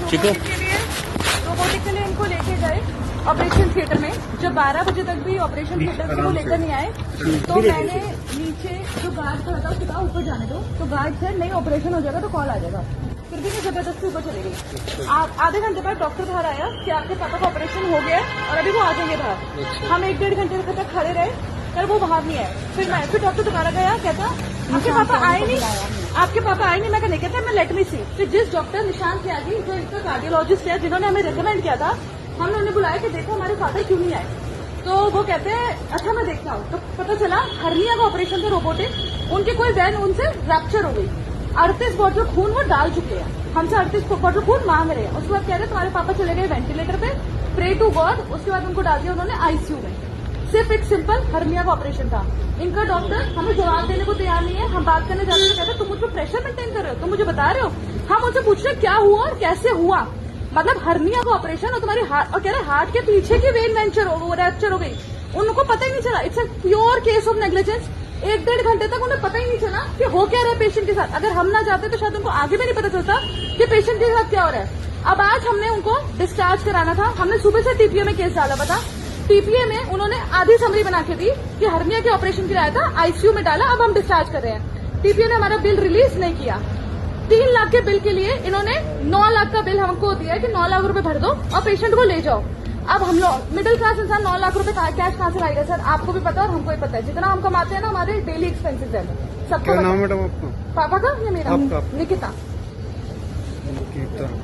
ठीक है। रोबोटिक के लिए इनको लेके गए ऑपरेशन थिएटर में। जब 12 बजे तक भी ऑपरेशन थिएटर को लेकर नहीं आए तो मैंने नीचे जो गार्ड खड़ा था उसके कहा ऊपर जाने दो, तो गार्ड से नहीं ऑपरेशन हो जाएगा तो कॉल आ जाएगा। फिर भी मैं जबरदस्ती ऊपर चली गई। आधे घंटे बाद डॉक्टर बाहर आया कि आपके पापा का ऑपरेशन हो गया है और अभी वो आ जाएंगे बाहर। हम 1-1.5 घंटे तक खड़े रहे, फिर वो बाहर नहीं आए। फिर डॉक्टर दोबारा गया, कहता आपके पापा आए नहीं, आपके पापा आए नहीं। मैं नहीं कहता, मैं लेट मी सी। फिर जिस डॉक्टर निशांत त्यागी जो इनका कार्डियोलॉजिस्ट है जिन्होंने हमें रिकमेंड किया था, हमने उन्हें बुलाया कि देखो हमारे फादर क्यों नहीं आए। तो वो कहते हैं अच्छा मैं देखता हूँ। तो पता चला हर्निया का ऑपरेशन था रोबोटिक, उनकी कोई वेन उनसे रैप्चर हो गई। 38 बॉटल खून वो डाल चुके हैं, हमसे 38 बॉटल खून मांग रहे हैं। उसके बाद कह रहे तुम्हारे पापा चले गए वेंटिलेटर पे, प्रे टू गॉड। उसके बाद उनको डाल दिया उन्होंने आईसीयू में। सिर्फ एक सिंपल हर्निया का ऑपरेशन था। इनका डॉक्टर हमें जवाब देने को तैयार नहीं है। हम बात करने जाते हैं, कहते तुम मुझ पर प्रेशर मेंटेन कर रहे हो, तुम मुझे बता रहे हो। हम उनसे पूछ रहे क्या हुआ और कैसे हुआ, मतलब हर्निया का ऑपरेशन और तुम्हारी हार्ट, और कह रहे हार्ट के पीछे की वेन रैप्चर हो गई। उनको पता ही नहीं चला। It's a pure case of negligence. 1-1.5 घंटे तक उन्हें पता ही नहीं चला कि हो क्या रहा है पेशेंट के साथ। अगर हम ना जाते तो शायद उनको आगे भी नहीं पता चलता कि पेशेंट के साथ क्या हो रहा है। अब आज हमने उनको डिस्चार्ज कराना था। हमने सुबह से टीपीए में केस डाला। पता टीपीए में उन्होंने आधी समरी बना के दी कि हर्निया के ऑपरेशन कराया था, आईसीयू में डाला, अब हम डिस्चार्ज कर रहे हैं। टीपीए ने हमारा बिल रिलीज नहीं किया। 3 लाख के बिल के लिए इन्होंने 9 लाख का बिल हमको दिया है कि 9 लाख रुपए भर दो और पेशेंट को ले जाओ। अब हम लोग मिडिल क्लास इंसान 9 लाख रुपए कैश कहाँ से लाएगा सर? आपको भी पता है और हमको भी पता है। जितना हम कमाते हैं ना हमारे डेली एक्सपेंसेस है। सबको क्या नाम मैडम आपका? पापा का या मेरा? निकिता।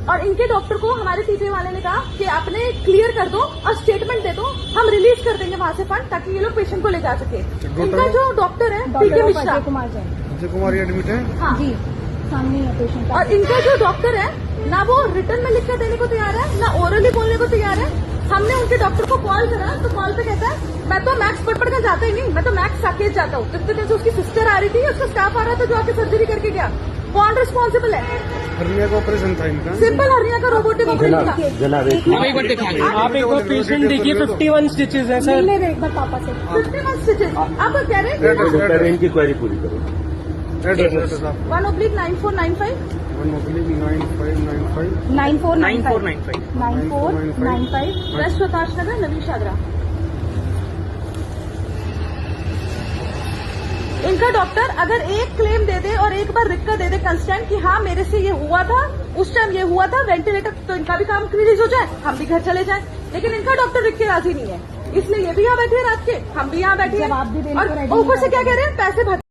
और इनके डॉक्टर को हमारे टीपीए वाले ने कहा कि आपने क्लियर कर दो और स्टेटमेंट दे दो, हम रिलीज कर देंगे वहां से फंड ताकि ये लोग पेशेंट को ले जा सके। इनका जो डॉक्टर है पीके मिश्रा, अजय कुमार एडमिट है हाँ जी, सामने है पेशेंट। और इनका जो डॉक्टर है ना वो रिटर्न में लिखकर देने को तैयार है ना ओरली बोलने को तैयार है। हमने उनके डॉक्टर को कॉल करा तो कॉल पे कहता है मैं तो मैक्स पढ़ कर जाता ही नहीं, मैं तो मैक्स साकेत जाता हूँ। जिस तरह से उसकी सिस्टर आ रही थी, उसका स्टाफ आ रहा था जो आके सर्जरी करके गया। कौन रिस्पॉन्सिबल है? हर्निया का ऑपरेशन था इनका, सिंपल हर्निया का रोबोटिक ऑपरेशन था। आप एक बार पेशेंट देखिए, 51 स्टिचेस हैं सर। एक बार पापा से 51 स्टिचेस। आप कह रहे हैं इनकी क्वेरी पूरी करो। 1/9495 9495 वेस्ट प्रकाश नगर, नवीन शादरा। इनका डॉक्टर अगर एक क्लेम दे दे और एक बार लिख कर दे दे कंस्टेंट कि हाँ मेरे से ये हुआ था, उस टाइम ये हुआ था, वेंटिलेटर, तो इनका भी काम रिलीज हो जाए, हम भी घर चले जाए। लेकिन इनका डॉक्टर लिख के राजी नहीं है, इसलिए ये भी यहाँ बैठे हैं रात के, हम भी यहाँ बैठे हैं। और ऊपर से क्या कह रहे हैं, पैसे भर